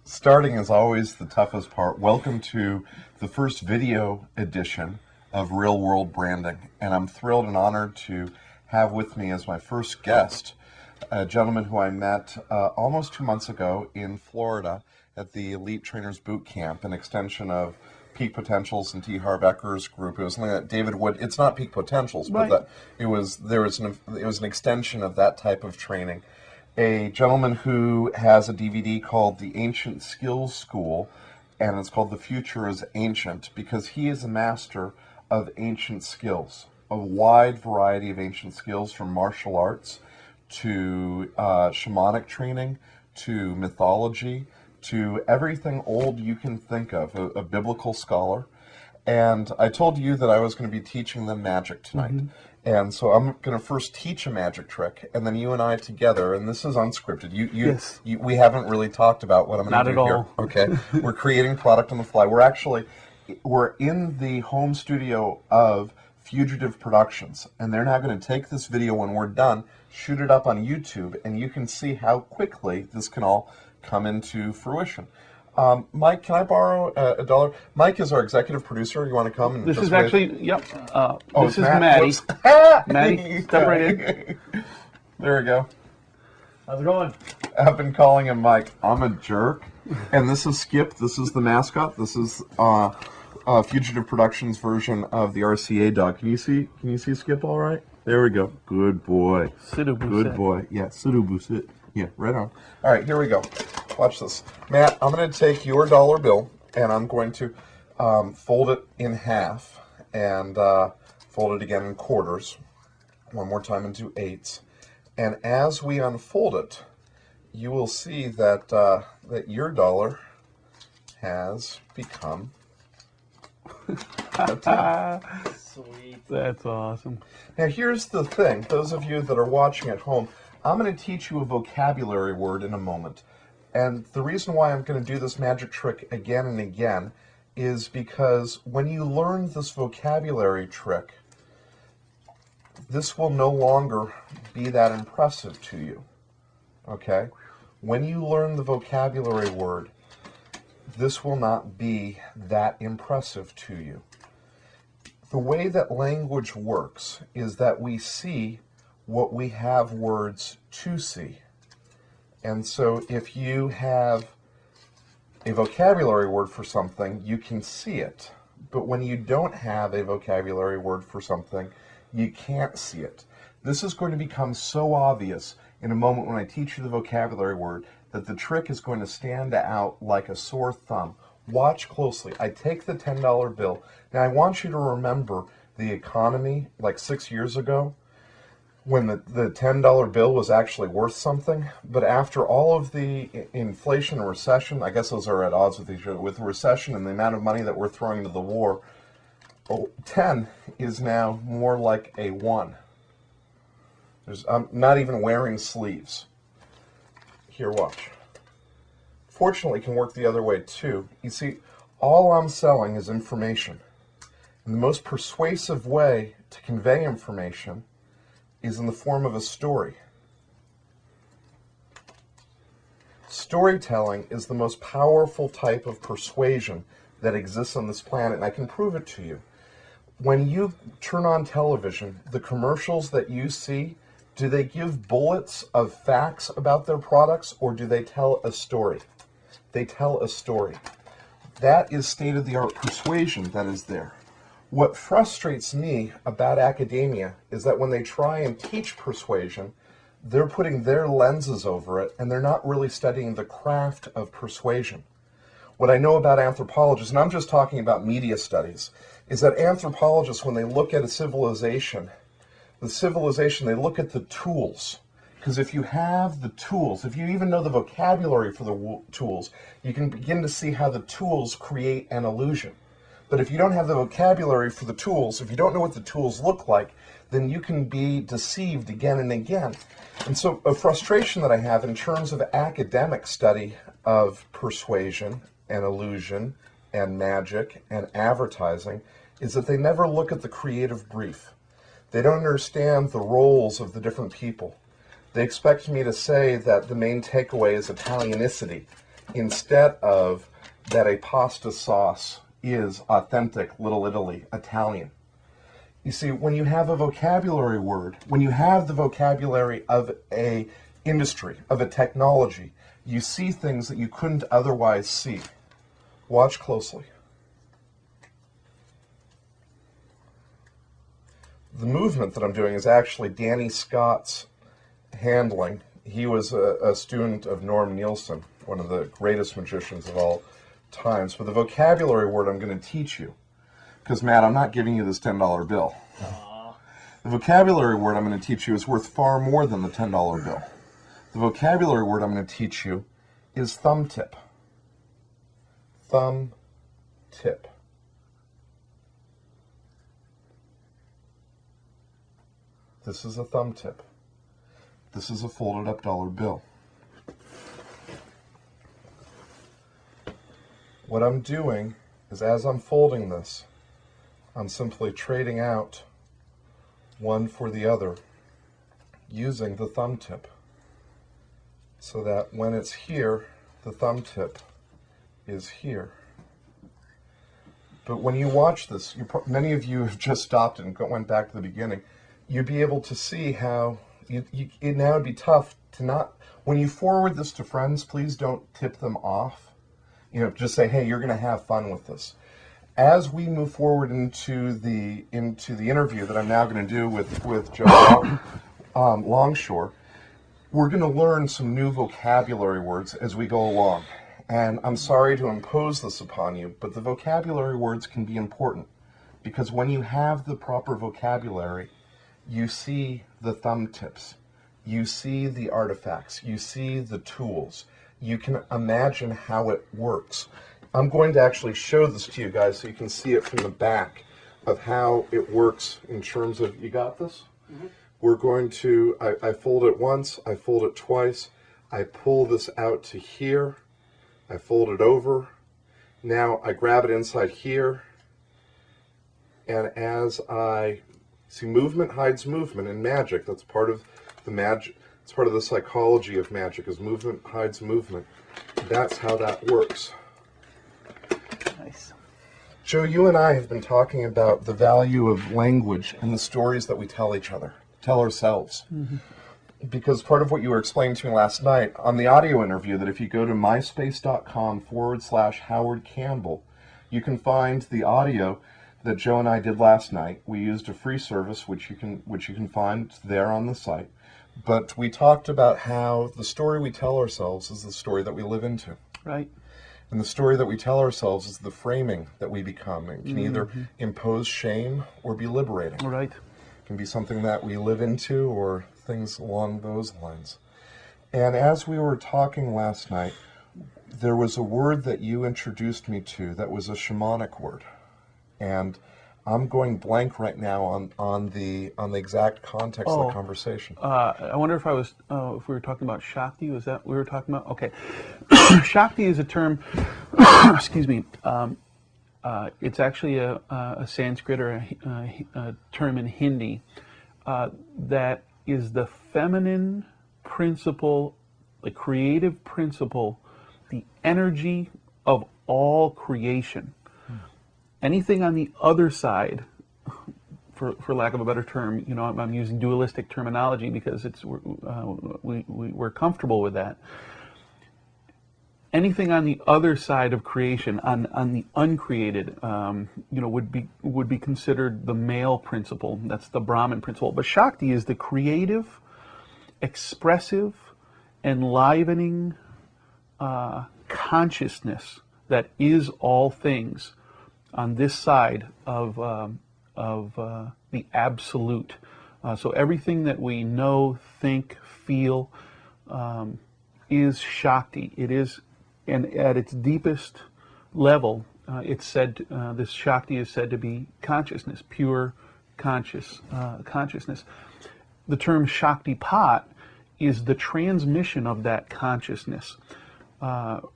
Starting is always the toughest part. Welcome to the first video edition of Real World Branding, and I'm thrilled and honored to have with me as my first guest a gentleman who I met almost 2 months ago in Florida at the Elite Trainers Boot Camp, an extension of Peak Potentials and T. Harv Ekker's group. It was something that David Wood. It's not Peak Potentials, but that it was an extension of that type of training. A gentleman who has a DVD called The Ancient Skills School, and it's called The Future is Ancient, because he is a master of ancient skills, a wide variety of ancient skills, from martial arts to shamanic training to mythology to everything old you can think of, a biblical scholar. And I told you that I was going to be teaching them magic tonight. Mm-hmm. And so I'm going to first teach a magic trick, and then you and I together, and this is unscripted. Yes. We haven't really talked about what I'm going to do here. Okay. We're creating product on the fly. We're in the home studio of Fugitive Productions, and they're now going to take this video when we're done, shoot it up on YouTube, and you can see how quickly this can all come into fruition. Mike, can I borrow $1? Mike is our executive producer. You want to come? And this is actually, yep. This is Matt. Maddie. Maddie, step right in. There we go. How's it going? I've been calling him Mike. I'm a jerk. And this is Skip. This is the mascot. This is Fugitive Productions version of the RCA dog. Can you see Skip all right? There we go. Good boy. Good boy. Yeah, Sudobusit. Yeah, right on. All right, here we go. Watch this. Matt, I'm going to take your dollar bill, and I'm going to fold it in half and fold it again in quarters. One more time into eighths. And as we unfold it, you will see that that your dollar has become a 10. Sweet. That's awesome. Now, here's the thing. Those of you that are watching at home, I'm going to teach you a vocabulary word in a moment. And the reason why I'm going to do this magic trick again and again is because when you learn this vocabulary trick, this will no longer be that impressive to you. Okay? When you learn the vocabulary word, this will not be that impressive to you. The way that language works is that we see what we have words to see. And so if you have a vocabulary word for something, you can see it. But when you don't have a vocabulary word for something, you can't see it. This is going to become so obvious in a moment when I teach you the vocabulary word that the trick is going to stand out like a sore thumb. Watch closely. I take the $10 bill. Now I want you to remember the economy like 6 years ago, when the $10 bill was actually worth something. But after all of the inflation and recession, I guess those are at odds with each other, with the recession and the amount of money that we're throwing into the war, 10 is now more like a 1. I'm not even wearing sleeves. Here, watch. Fortunately, it can work the other way too. You see, all I'm selling is information. And the most persuasive way to convey information is in the form of a story. Storytelling is the most powerful type of persuasion that exists on this planet, and I can prove it to you. When you turn on television, the commercials that you see, do they give bullets of facts about their products, or do they tell a story? They tell a story. That is state-of-the-art persuasion that is there. What frustrates me about academia is that when they try and teach persuasion, they're putting their lenses over it, and they're not really studying the craft of persuasion. What I know about anthropologists, and I'm just talking about media studies, is that anthropologists, when they look at a civilization, they look at the tools. Because if you have the tools, if you even know the vocabulary for the tools, you can begin to see how the tools create an illusion. But if you don't have the vocabulary for the tools, if you don't know what the tools look like, then you can be deceived again and again. And so a frustration that I have in terms of academic study of persuasion and illusion and magic and advertising is that they never look at the creative brief. They don't understand the roles of the different people. They expect me to say that the main takeaway is Italianicity. instead of that a pasta sauce is authentic Little Italy, Italian. You see, when you have a vocabulary word, when you have the vocabulary of a industry, of a technology, you see things that you couldn't otherwise see. Watch closely. The movement that I'm doing is actually Danny Scott's handling. He was a student of Norm Nielsen, one of the greatest magicians of all times. For the vocabulary word I'm going to teach you, because, Matt, I'm not giving you this $10 bill. The vocabulary word I'm going to teach you is worth far more than the $10 bill. The vocabulary word I'm going to teach you is thumb tip. Thumb tip. This is a thumb tip. This is a folded up dollar bill. What I'm doing is, as I'm folding this, I'm simply trading out one for the other using the thumb tip, so that when it's here, the thumb tip is here. But when you watch this, many of you have just stopped and went back to the beginning. You'd be able to see how it now would be tough to not, when you forward this to friends, please don't tip them off. Just say, hey, you're going to have fun with this. As we move forward into the interview that I'm now going to do with Joe Longshore, we're going to learn some new vocabulary words as we go along. And I'm sorry to impose this upon you, but the vocabulary words can be important, because when you have the proper vocabulary, you see the thumb tips, you see the artifacts, you see the tools, you can imagine how it works. I'm going to actually show this to you guys so you can see it from the back of how it works in terms of, you got this? Mm-hmm. We're going to, I fold it once, I fold it twice, I pull this out to here, I fold it over, now I grab it inside here, and as I, see, movement hides movement in magic. That's part of the magic, it's part of the psychology of magic, is movement hides movement. That's how that works. Nice. Joe, you and I have been talking about the value of language and the stories that we tell each other, tell ourselves. Mm-hmm. Because part of what you were explaining to me last night on the audio interview, that if you go to myspace.com/Howard Campbell, you can find the audio that Joe and I did last night. We used a free service, which you can find there on the site. But we talked about how the story we tell ourselves is the story that we live into. Right. And the story that we tell ourselves is the framing that we become. It can either impose shame or be liberating. Right. It can be something that we live into or things along those lines. And as we were talking last night, there was a word that you introduced me to that was a shamanic word. And I'm going blank right now on the exact context of the conversation. I wonder if if we were talking about Shakti. Was that what we were talking about? Okay. Shakti is a term, excuse me, it's actually a Sanskrit or a term in Hindi that is the feminine principle, the creative principle, the energy of all creation. Anything on the other side, for lack of a better term, I'm using dualistic terminology because we're comfortable with that. Anything on the other side of creation, on the uncreated, would be considered the male principle. That's the Brahman principle. But Shakti is the creative, expressive, enlivening consciousness that is all things on this side of the absolute. So everything that we know, think, feel is Shakti. It is, and at its deepest level, it's said this Shakti is said to be consciousness, pure consciousness. The term Shaktipat is the transmission of that consciousness.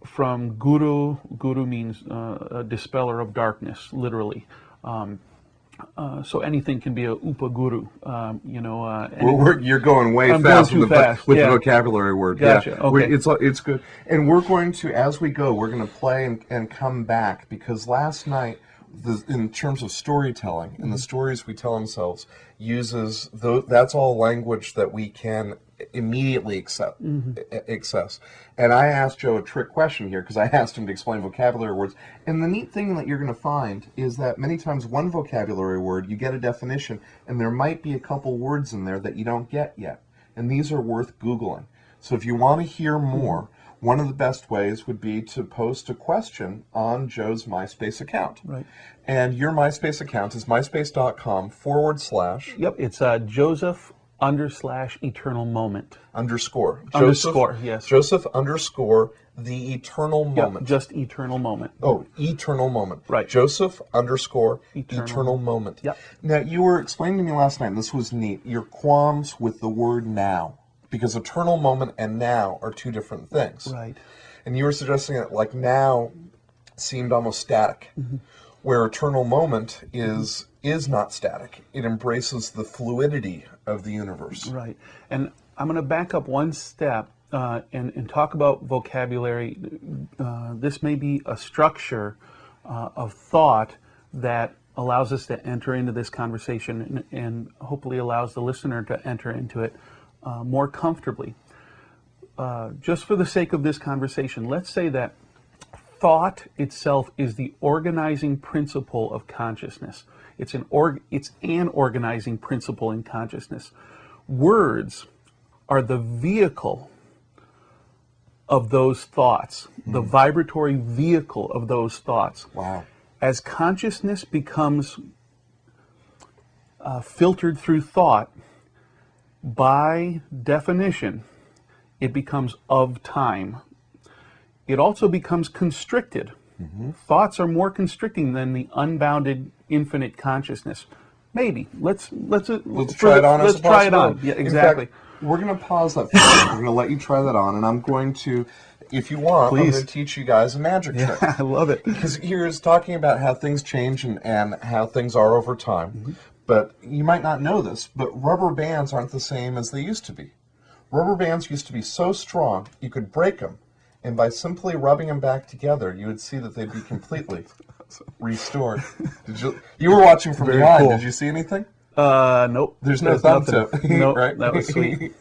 From Guru. Guru means a dispeller of darkness, literally. So anything can be a upaguru. You're going way I'm fast going too fast. with Yeah. the vocabulary word. Gotcha. Yeah, Okay. it's good. And we're going to, as we go, we're going to play and come back, because last night, in terms of storytelling and the stories we tell ourselves, that's all language that we can immediately access. And I asked Joe a trick question here, because I asked him to explain vocabulary words. And the neat thing that you're going to find is that many times one vocabulary word, you get a definition, and there might be a couple words in there that you don't get yet. And these are worth Googling. So if you want to hear more, one of the best ways would be to post a question on Joe's MySpace account. Right. And your MySpace account is myspace.com/. Yep, it's Joseph_eternal moment. Underscore. Underscore, yes. Joseph underscore the eternal moment. Yep, just eternal moment. Oh, eternal moment. Right. Joseph underscore eternal moment. Yep. Now, you were explaining to me last night, and this was neat, your qualms with the word now. Because eternal moment and now are two different things. Right. And you were suggesting that, like, now seemed almost static, where eternal moment is not static. It embraces the fluidity of the universe. Right. And I'm going to back up one step and talk about vocabulary. This may be a structure of thought that allows us to enter into this conversation and hopefully allows the listener to enter into it more comfortably. Just for the sake of this conversation, let's say that thought itself is the organizing principle of consciousness. It's an organizing principle in consciousness. Words are the vehicle of those thoughts, the vibratory vehicle of those thoughts. Wow. As consciousness becomes filtered through thought, by definition, it becomes of time. It also becomes constricted. Thoughts are more constricting than the unbounded, infinite consciousness. Maybe. Let's try it on. Let's try it on. Yeah, exactly. In fact, we're going to pause that for a second. We're going to let you try that on, and I'm going to, if you want, I'm going to teach you guys a magic trick. I love it. Because here's talking about how things change and how things are over time. But you might not know this, but rubber bands aren't the same as they used to be. Rubber bands used to be so strong, you could break them. And by simply rubbing them back together, you would see that they'd be completely restored. You were watching from behind. Cool. Did you see anything? Nope. There's no thumb tip. Nope, right? That was sweet.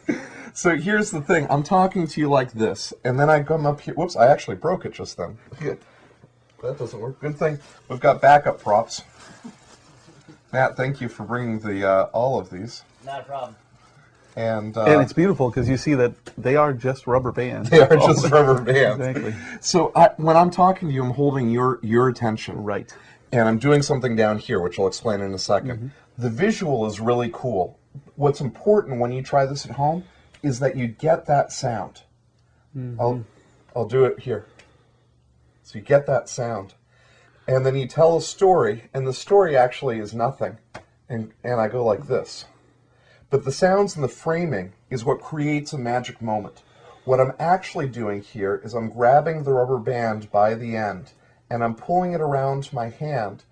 So here's the thing. I'm talking to you like this, and then I come up here. Whoops, I actually broke it just then. That doesn't work. Good thing we've got backup props. Matt, thank you for bringing the all of these. Not a problem. And it's beautiful because you see that they are just rubber bands. They are just rubber bands. Exactly. So when I'm talking to you, I'm holding your attention. Right. And I'm doing something down here, which I'll explain in a second. The visual is really cool. What's important when you try this at home is that you get that sound. I'll do it here. So you get that sound. And then you tell a story, and the story actually is nothing. And I go like this. But the sounds and the framing is what creates a magic moment. What I'm actually doing here is I'm grabbing the rubber band by the end, and I'm pulling it around my hand,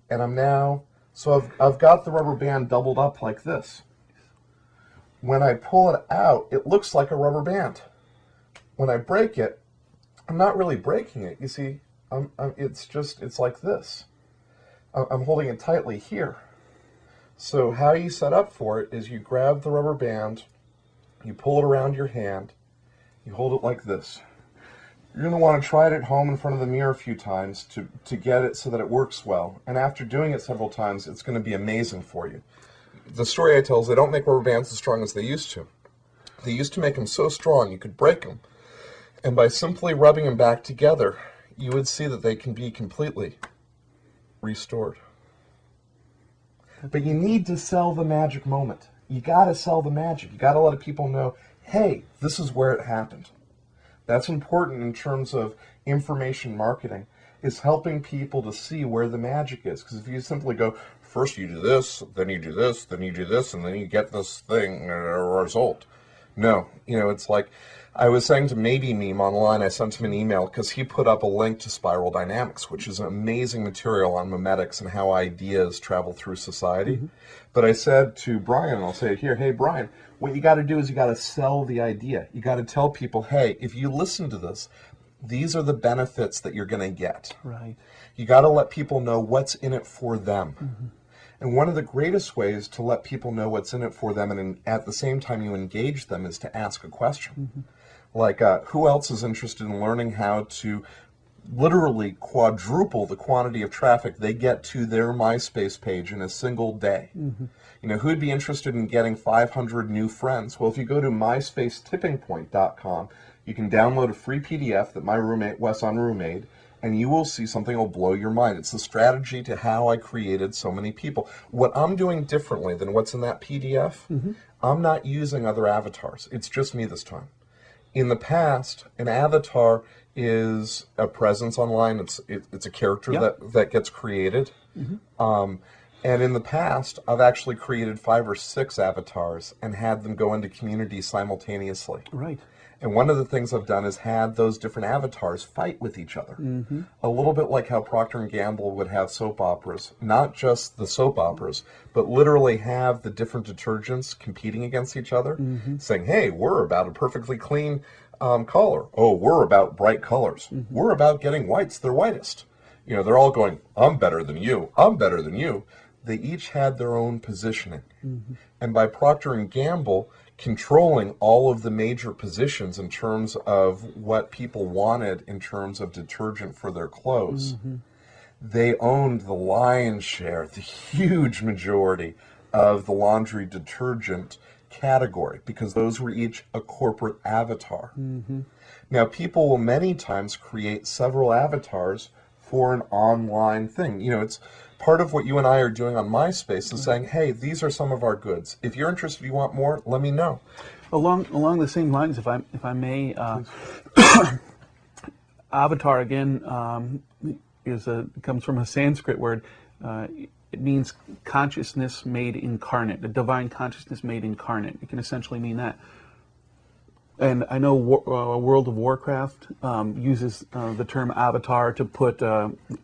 and I've got the rubber band doubled up like this. When I pull it out, it looks like a rubber band. When I break it, I'm not really breaking it. You see, it's like this. I'm holding it tightly here. So how you set up for it is you grab the rubber band, you pull it around your hand, you hold it like this. You're going to want to try it at home in front of the mirror a few times to get it so that it works well. And after doing it several times, it's going to be amazing for you. The story I tell is they don't make rubber bands as strong as they used to. They used to make them so strong you could break them. And by simply rubbing them back together, you would see that they can be completely restored. But you need to sell the magic moment. You got to sell the magic. You got to let people know, hey, this is where it happened. That's important in terms of information marketing, is helping people to see where the magic is. Because if you simply go, first you do this, then you do this, then you do this, and then you get this thing or result. No, it's like I was saying to Maybe Meme online, I sent him an email because he put up a link to Spiral Dynamics, which is an amazing material on memetics and how ideas travel through society. But I said to Brian, and I'll say it here, hey, Brian, what you got to do is you got to sell the idea. You got to tell people, hey, if you listen to this, these are the benefits that you're going to get. Right. You got to let people know what's in it for them. And one of the greatest ways to let people know what's in it for them and at the same time you engage them is to ask a question. Like, who else is interested in learning how to literally quadruple the quantity of traffic they get to their MySpace page in a single day? You know, who'd be interested in getting 500 new friends? Well, if you go to MySpaceTippingPoint.com, you can download a free PDF that my roommate Wes Unruh made, and you will see something that will blow your mind. It's the strategy to how I created so many people. What I'm doing differently than what's in that PDF, I'm not using other avatars. It's just me this time. In the past, an avatar is a presence online. It's a character that gets created. And in the past, I've actually created 5 or 6 avatars and had them go into communities simultaneously. Right. And one of the things I've done is had those different avatars fight with each other. A little bit like how Procter & Gamble would have soap operas. Not just the soap operas, but literally have the different detergents competing against each other, saying, hey, we're about a perfectly clean color. Oh, we're about bright colors. We're about getting whites their whitest. You know, they're all going, I'm better than you. I'm better than you. They each had their own positioning. And by Procter & Gamble controlling all of the major positions in terms of what people wanted in terms of detergent for their clothes, they owned the lion's share, the huge majority of the laundry detergent category, because those were each a corporate avatar. Now, people will many times create several avatars for an online thing. You know, it's part of what you and I are doing on MySpace is saying, hey, these are some of our goods. If you're interested, you want more, let me know. Along the same lines, if I may, avatar again comes from a Sanskrit word. It means consciousness made incarnate, the divine consciousness made incarnate. It can essentially mean that. And I know World of Warcraft uses the term avatar to put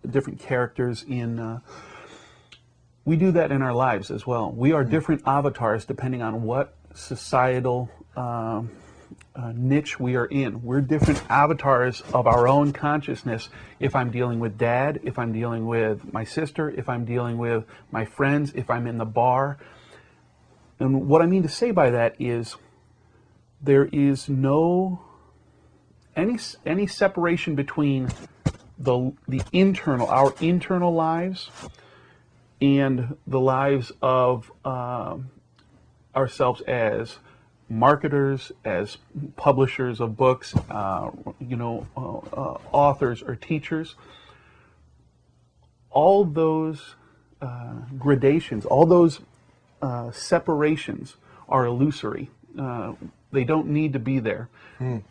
different characters in. We do that in our lives as well. We are different avatars depending on what societal niche we are in. We're different avatars of our own consciousness. If I'm dealing with Dad, if I'm dealing with my sister, if I'm dealing with my friends, if I'm in the bar. And what I mean to say by that is, there is no any separation between the internal, our internal lives, and the lives of ourselves as marketers, as publishers of books, authors or teachers. All those gradations, all those separations are illusory. They don't need to be there.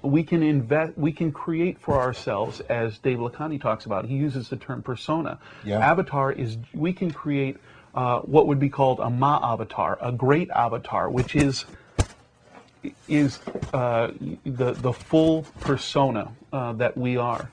We can invest. We can create for ourselves, as Dave Lakhani talks about. He uses the term persona. Avatar is. We can create what would be called a ma-avatar, a great avatar, which is the full persona that we are.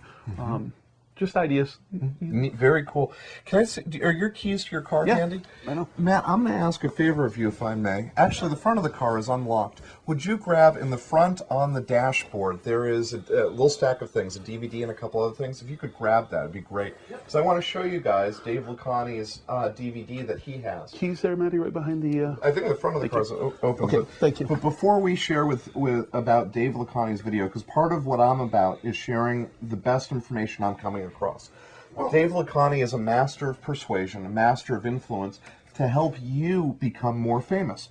Just ideas. Very cool. Can I see, are your keys to your car handy? I know. Matt, I'm going to ask a favor of you, if I may. Actually, the front of the car is unlocked. Would you grab in the front on the dashboard, there is a little stack of things, a DVD and a couple other things. If you could grab that, it'd be great. Because I want to show you guys Dave Lakhani's DVD that he has. Keys there, Matty, right behind the... I think the front of the car is open. Okay, thank you. But before we share with about Dave Lakhani's video, because part of what I'm about is sharing the best information I'm coming across. Dave Lakhani is a master of persuasion, a master of influence to help you become more famous.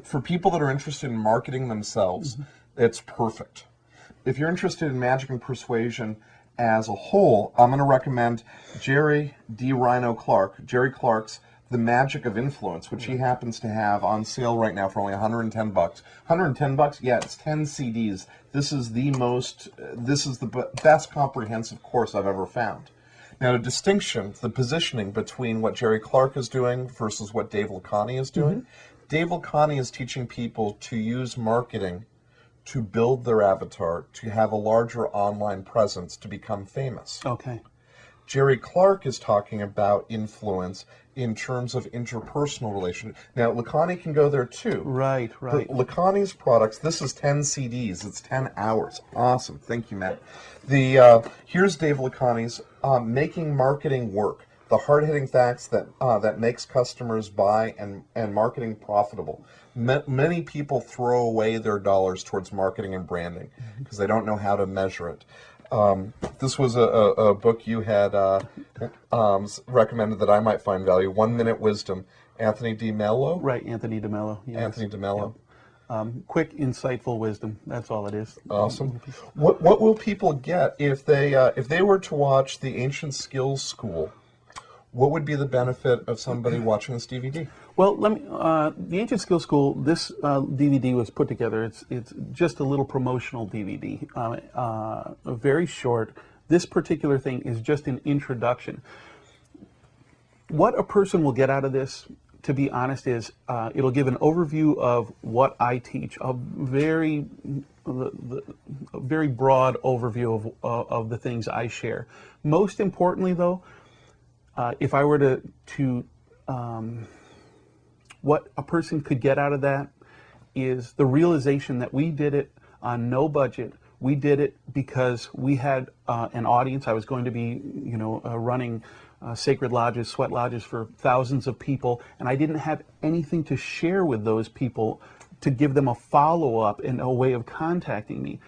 For people that are interested in marketing themselves, it's perfect. If you're interested in magic and persuasion as a whole, I'm going to recommend Jerry D. Rhino Clark, Jerry Clark's The Magic of Influence, which he happens to have on sale right now for only $110. $110? Yeah, it's 10 CDs. This is the best comprehensive course I've ever found. Now, the distinction, the positioning between what Jerry Clark is doing versus what Dave Lakhani is doing, Dave Lakhani is teaching people to use marketing to build their avatar, to have a larger online presence, to become famous. Okay. Jerry Clark is talking about influence in terms of interpersonal relations. Now, Lakhani can go there too. Right, right. But Lakhani's products, this is 10 CDs. It's 10 hours. Awesome. Thank you, Matt. Here's Dave Lakhani's Making Marketing Work. The hard-hitting facts that makes customers buy and marketing profitable. Many people throw away their dollars towards marketing and branding because they don't know how to measure it. This was a book you had recommended that I might find value. 1 Minute Wisdom, Anthony DeMello. Right, Anthony DeMello. Yes. Anthony DeMello. Quick, insightful wisdom. That's all it is. Awesome. What will people get if they were to watch the Ancient Skills School? What would be the benefit of somebody watching this DVD? Well, let me. The Ancient Skills School. This DVD was put together. It's just a little promotional DVD, very short. This particular thing is just an introduction. What a person will get out of this, to be honest, is it'll give an overview of what I teach, a very broad overview of the things I share. Most importantly, though, if I were to what a person could get out of that is the realization that we did it on no budget. We did it because we had an audience. I was going to be, running sacred lodges, sweat lodges for thousands of people, and I didn't have anything to share with those people to give them a follow-up and a way of contacting me.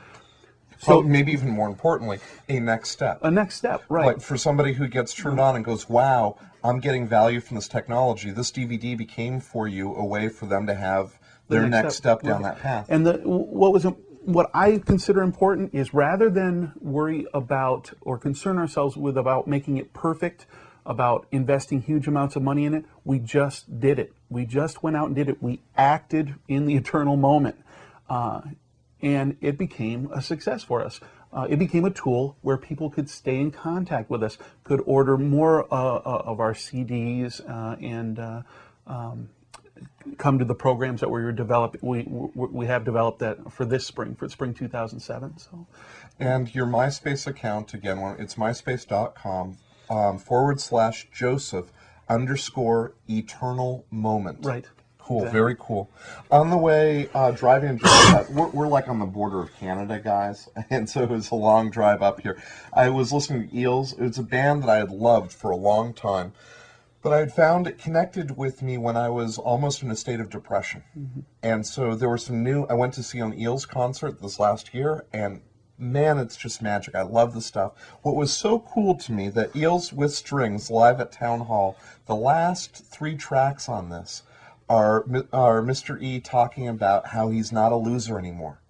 So maybe even more importantly, a next step. A next step, right. Like for somebody who gets turned on and goes, wow, I'm getting value from this technology. This DVD became for you a way for them to have their next step down that path. And what I consider important is rather than worry about or concern ourselves with about making it perfect, about investing huge amounts of money in it, we just did it. We just went out and did it. We acted in the eternal moment. And it became a success for us. It became a tool where people could stay in contact with us, could order more of our CDs and come to the programs that we were developing. We have developed that for this spring, for spring 2007. So, and your MySpace account again, it's myspace.com/Joseph_eternal moment. Right. Cool, exactly. Very cool. On the way, driving, we're like on the border of Canada, guys, and so it was a long drive up here. I was listening to Eels. It's a band that I had loved for a long time, but I had found it connected with me when I was almost in a state of depression. Mm-hmm. And so there were I went to see an Eels concert this last year, and man, it's just magic. I love the stuff. What was so cool to me, that Eels with Strings live at Town Hall, the last 3 tracks on this are Mr. E talking about how he's not a loser anymore,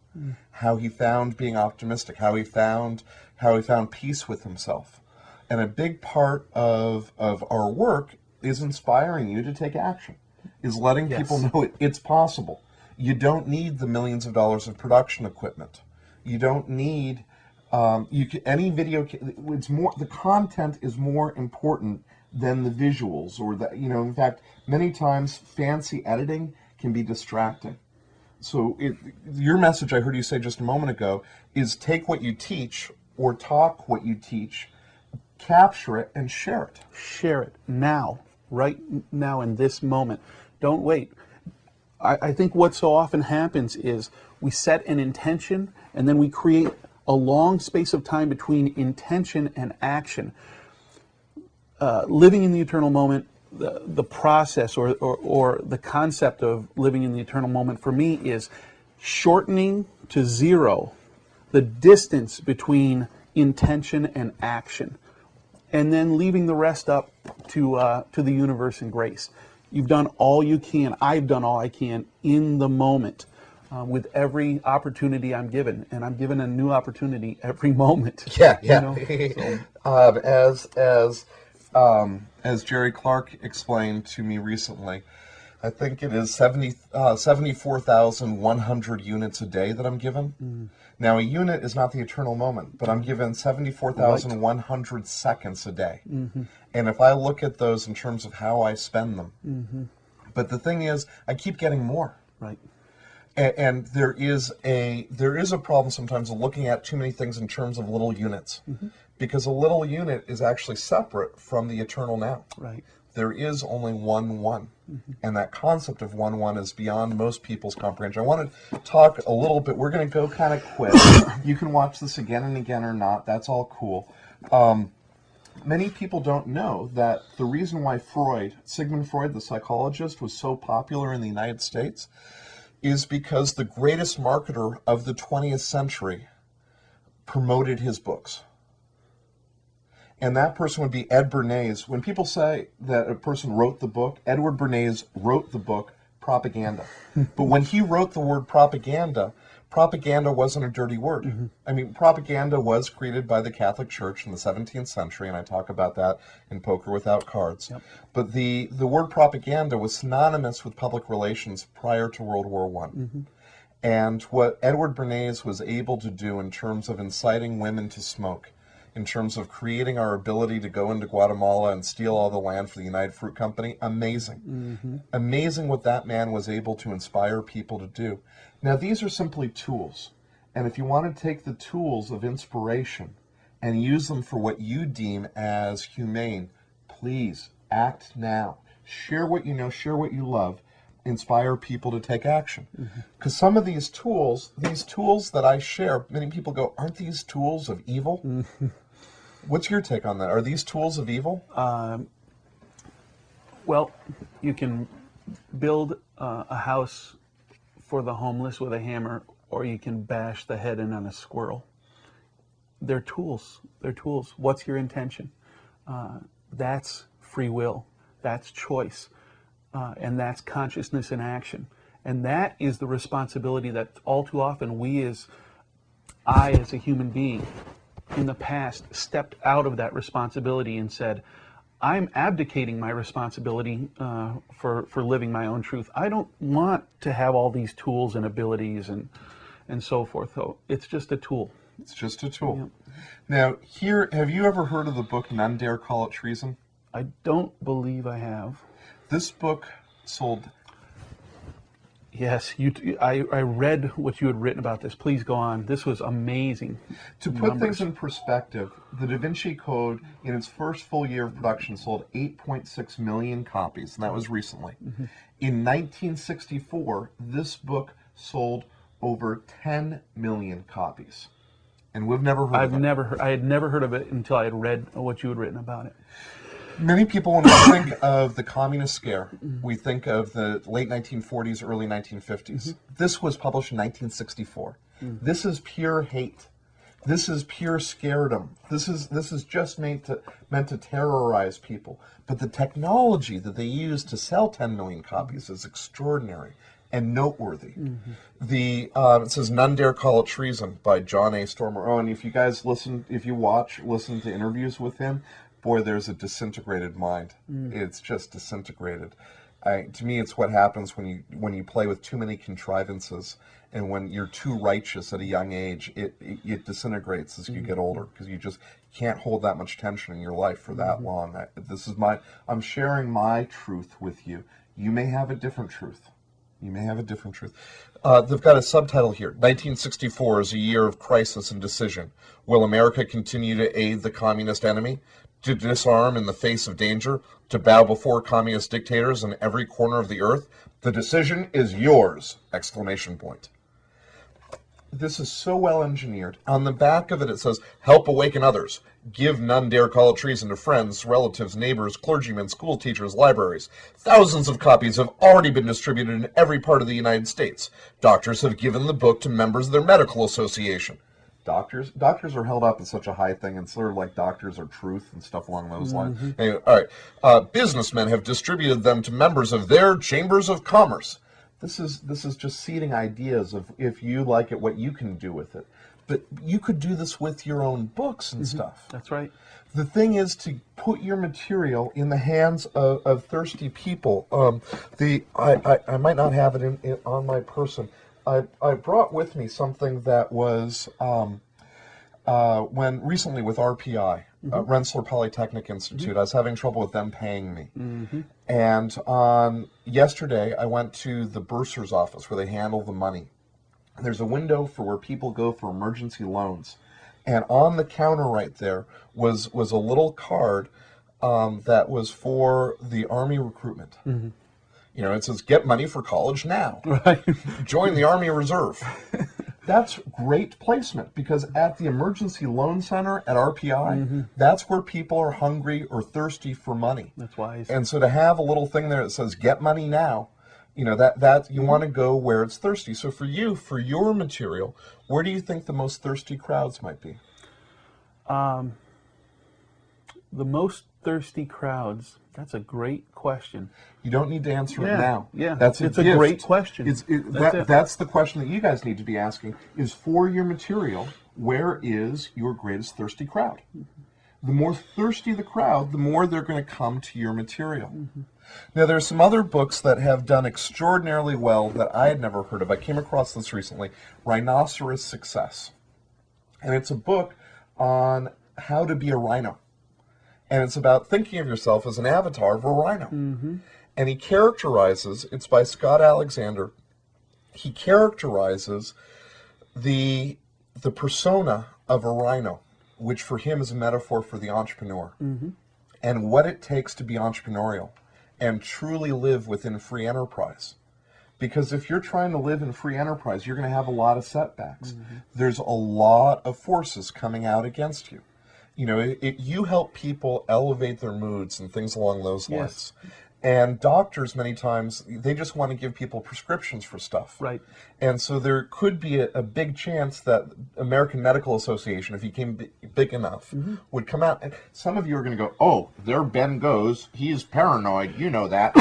how he found being optimistic, how he found peace with himself. And a big part of our work is inspiring you to take action, is letting people know it's possible. You don't need the millions of dollars of production equipment. You don't need any video. It's more, the content is more important than the visuals, or in fact, many times fancy editing can be distracting. So your message, I heard you say just a moment ago, is take what you teach or talk what you teach, capture it and share it. Share it now, right now in this moment. Don't wait. I think what so often happens is we set an intention and then we create a long space of time between intention and action. Living in the eternal moment, the process or the concept of living in the eternal moment for me is shortening to 0 the distance between intention and action, and then leaving the rest up to the universe and grace. You've done all you can. I've done all I can in the moment. With every opportunity I'm given, and I'm given a new opportunity every moment. Yeah. So, as Jerry Clark explained to me recently, I think it is 74,100 units a day that I'm given. Mm. Now, a unit is not the eternal moment, but I'm given 74,100 seconds a day. Mm-hmm. And if I look at those in terms of how I spend them, but the thing is, I keep getting more. Right. And there is a problem sometimes of looking at too many things in terms of little units, because a little unit is actually separate from the eternal now. Right. There is only one, and that concept of one is beyond most people's comprehension. I want to talk a little bit. We're going to go kind of quick. You can watch this again and again or not. That's all cool. Many people don't know that the reason why Sigmund Freud, the psychologist, was so popular in the United States is because the greatest marketer of the 20th century promoted his books. And that person would be Ed Bernays. When people say that a person wrote the book, Edward Bernays wrote the book Propaganda. But when he wrote the word propaganda, propaganda wasn't a dirty word. I mean, propaganda was created by the Catholic Church in the 17th century, and I talk about that in Poker Without Cards. Yep. But the word propaganda was synonymous with public relations prior to World War I. And what Edward Bernays was able to do in terms of inciting women to smoke, in terms of creating our ability to go into Guatemala and steal all the land for the United Fruit Company, amazing. Amazing what that man was able to inspire people to do. Now, these are simply tools. And if you want to take the tools of inspiration and use them for what you deem as humane, please act now. Share what you know, share what you love, inspire people to take action. Because some of these tools that I share, many people go, aren't these tools of evil? What's your take on that? Are these tools of evil? Well, you can build a house for the homeless with a hammer, or you can bash the head in on a squirrel. They're tools. They're tools. What's your intention? That's free will. That's choice. And that's consciousness in action. And that is the responsibility that all too often I as a human being in the past stepped out of that responsibility and said, I'm abdicating my responsibility for living my own truth. I don't want to have all these tools and abilities and so forth. So it's just a tool. It's just a tool. Yeah. Now, have you ever heard of the book None Dare Call It Treason? I don't believe I have. This book sold... Yes, I read what you had written about this. Please go on. This was amazing. To put things in perspective, the Da Vinci Code, in its first full year of production, sold 8.6 million copies, and that was recently. In 1964, this book sold over 10 million copies. And we've never heard of it. I had never heard of it until I had read what you had written about it. Many people, when we think of the communist scare, we think of the late 1940s, early 1950s. This was published in 1964. This is pure hate. This is pure scaredom. This is just meant to terrorize people. But the technology that they use to sell 10 million copies is extraordinary and noteworthy. It says None Dare Call It Treason by John A. Stormer. Oh, and if you guys listen to interviews with him, boy, there's a disintegrated mind. It's just disintegrated. To me, it's what happens when you play with too many contrivances, and when you're too righteous at a young age, it disintegrates as you get older, because you just can't hold that much tension in your life for that long. I'm sharing my truth with you. You may have a different truth. They've got a subtitle here. 1964 is a year of crisis and decision. Will America continue to aid the communist enemy? To disarm in the face of danger? To bow before communist dictators in every corner of the earth? The decision is yours! Exclamation point. This is so well engineered. On the back of it says, help awaken others. Give None Dare Call It Treason to friends, relatives, neighbors, clergymen, school teachers, libraries. Thousands of copies have already been distributed in every part of the United States. Doctors have given the book to members of their medical association. Doctors are held up as such a high thing, and sort of like doctors are truth and stuff along those lines. Anyway, all right. Businessmen have distributed them to members of their chambers of commerce. This is just seeding ideas of, if you like it, what you can do with it. But you could do this with your own books and stuff. That's right. The thing is to put your material in the hands of thirsty people. I might not have it on my person. I brought with me something that was when recently with RPI, Rensselaer Polytechnic Institute, I was having trouble with them paying me. And on yesterday, I went to the bursar's office where they handle the money. There's a window for where people go for emergency loans. And on the counter right there was a little card that was for the Army recruitment. You know, it says, get money for college now. Right. Join the Army Reserve. That's great placement, because at the Emergency Loan Center at RPI, that's where people are hungry or thirsty for money. That's wise. And so to have a little thing there that says, get money now, you know, that you want to go where it's thirsty. So for you, for your material, where do you think the most thirsty crowds might be? The most thirsty crowds, that's a great question. You don't need to answer it now. Yeah, that's it's a a great question. That's the question that you guys need to be asking, is for your material, where is your greatest thirsty crowd? The more thirsty the crowd, the more they're going to come to your material. Now, there's some other books that have done extraordinarily well that I had never heard of. I came across this recently, Rhinoceros Success. And it's a book on how to be a rhino. And it's about thinking of yourself as an avatar of a rhino. And he characterizes, it's by Scott Alexander, he characterizes the persona of a rhino, which for him is a metaphor for the entrepreneur, and what it takes to be entrepreneurial and truly live within free enterprise. Because if you're trying to live in free enterprise, you're going to have a lot of setbacks. There's a lot of forces coming out against you. You know, you help people elevate their moods and things along those lines. Yes. And doctors, many times, they just want to give people prescriptions for stuff. Right. And so there could be a big chance that American Medical Association, if he came big enough, would come out. And some of you are going to go, oh, there Ben goes. He's paranoid. You know that.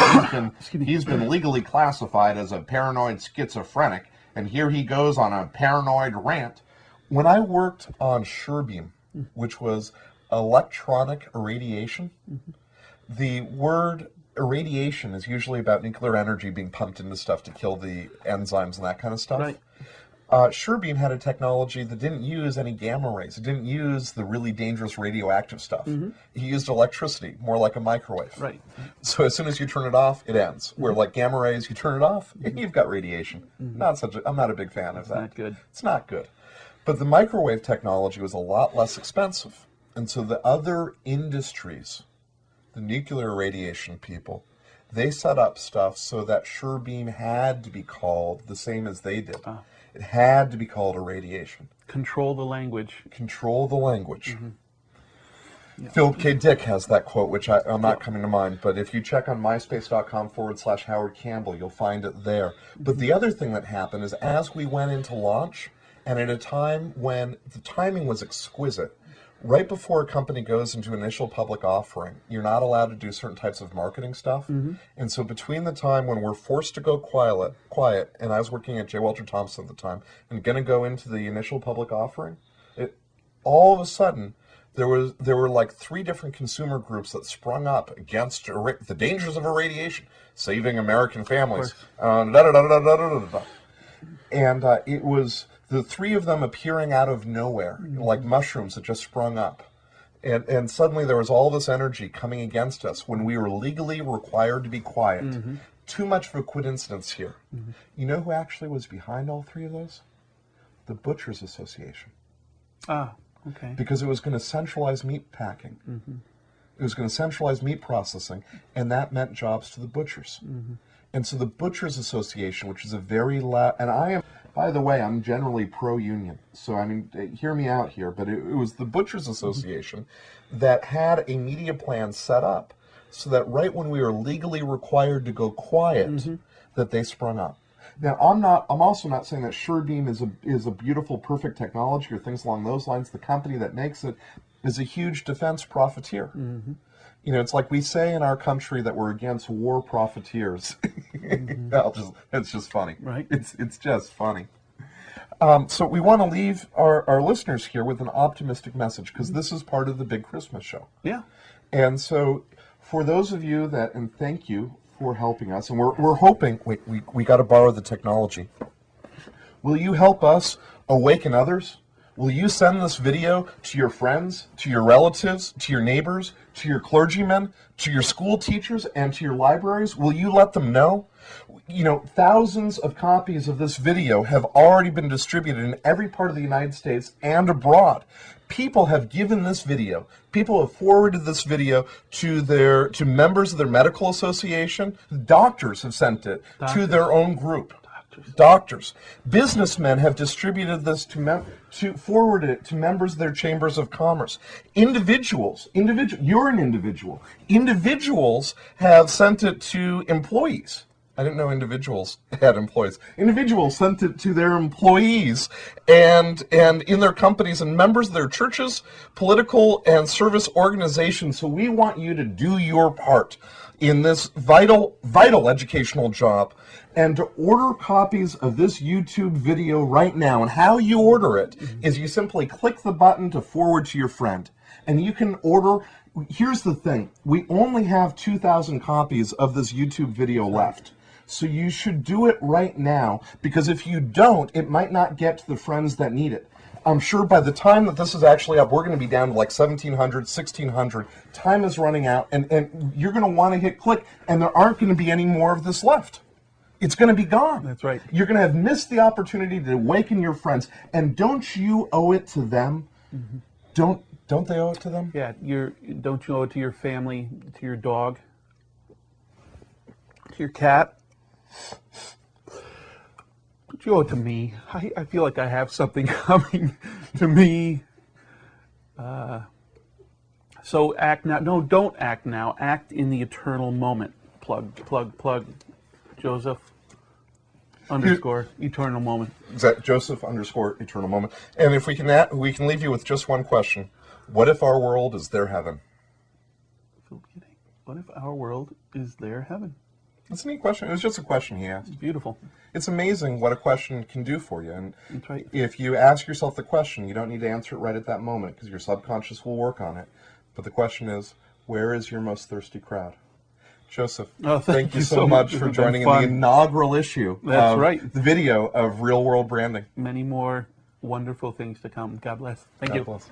He's been legally classified as a paranoid schizophrenic. And here he goes on a paranoid rant. When I worked on SureBeam, which was electronic irradiation, the word irradiation is usually about nuclear energy being pumped into stuff to kill the enzymes and that kind of stuff. Right. SureBeam had a technology that didn't use any gamma rays. It didn't use the really dangerous radioactive stuff. He used electricity, more like a microwave. Right. So as soon as you turn it off, it ends. Where like gamma rays, you turn it off, you've got radiation. I'm not a big fan of that. Not good. It's not good. But the microwave technology was a lot less expensive. And so the other industries, the nuclear radiation people, they set up stuff so that SureBeam had to be called the same as they did. It had to be called irradiation. Control the language. Control the language. Philip K. Dick has that quote, which I'm not coming to mind, but if you check on myspace.com/Howard Campbell, you'll find it there. But the other thing that happened is as we went into launch, and at a time when the timing was exquisite, right before a company goes into initial public offering, you're not allowed to do certain types of marketing stuff. And so between the time when we're forced to go quiet, and I was working at J. Walter Thompson at the time, and going to go into the initial public offering, all of a sudden, there were like 3 different consumer groups that sprung up against the dangers of irradiation, saving American families, and it was the 3 of them appearing out of nowhere, like mushrooms that just sprung up. And suddenly there was all this energy coming against us when we were legally required to be quiet. Too much of a coincidence here. You know who actually was behind all 3 of those? The Butchers Association. Ah, okay. Because it was going to centralize meat packing. It was going to centralize meat processing, and that meant jobs to the butchers. And so the Butchers Association, which is a very loud, and I am, by the way, I'm generally pro-union. So, I mean, hear me out here, but it was the Butchers Association that had a media plan set up so that right when we were legally required to go quiet, that they sprung up. Now, I'm also not saying that SureBeam is a beautiful, perfect technology or things along those lines. The company that makes it is a huge defense profiteer. You know, it's like we say in our country that we're against war profiteers. It's just funny. Right. It's just funny. So we want to leave our listeners here with an optimistic message, because this is part of the big Christmas show. Yeah. And so for those of you that, and thank you for helping us, and we're hoping, wait, we got to borrow the technology. Will you help us awaken others Will you send this video to your friends, to your relatives, to your neighbors, to your clergymen, to your school teachers, and to your libraries? Will you let them know? You know, thousands of copies of this video have already been distributed in every part of the United States and abroad. People have given this video, people have forwarded this video to members of their medical association. Doctors have sent it to their own group. Doctors. Businessmen have distributed this to forward it to members of their chambers of commerce. Individuals, you're an individual. Individuals have sent it to employees. I didn't know individuals had employees. Individuals sent it to their employees and in their companies and members of their churches, political and service organizations. So we want you to do your part in this vital educational job and to order copies of this YouTube video right now. And how you order it is you simply click the button to forward to your friend. And you can order. Here's the thing. We only have 2,000 copies of this YouTube video left. So you should do it right now, because if you don't, it might not get to the friends that need it. I'm sure by the time that this is actually up, we're going to be down to like 1,700, 1,600. Time is running out, and you're going to want to hit click, and there aren't going to be any more of this left. It's going to be gone. That's right. You're going to have missed the opportunity to awaken your friends, and don't you owe it to them? Mm-hmm. Don't they owe it to them? Yeah, don't you owe it to your family, to your dog, to your cat? But you owe it to me. I feel like I have something coming to me. So act now. No, don't act now. Act in the eternal moment. Plug. Joseph _ eternal moment. Exactly. Joseph _ eternal moment. And if we can leave you with just one question. What if our world is their heaven? What if our world is their heaven? That's a neat question. It was just a question he asked. Beautiful. It's amazing what a question can do for you. And that's right. If you ask yourself the question, you don't need to answer it right at that moment because your subconscious will work on it. But the question is, where is your most thirsty crowd? Joseph, thank you so much for joining in the inaugural issue of the video of Real World Branding. Many more wonderful things to come. God bless. Thank you. God bless.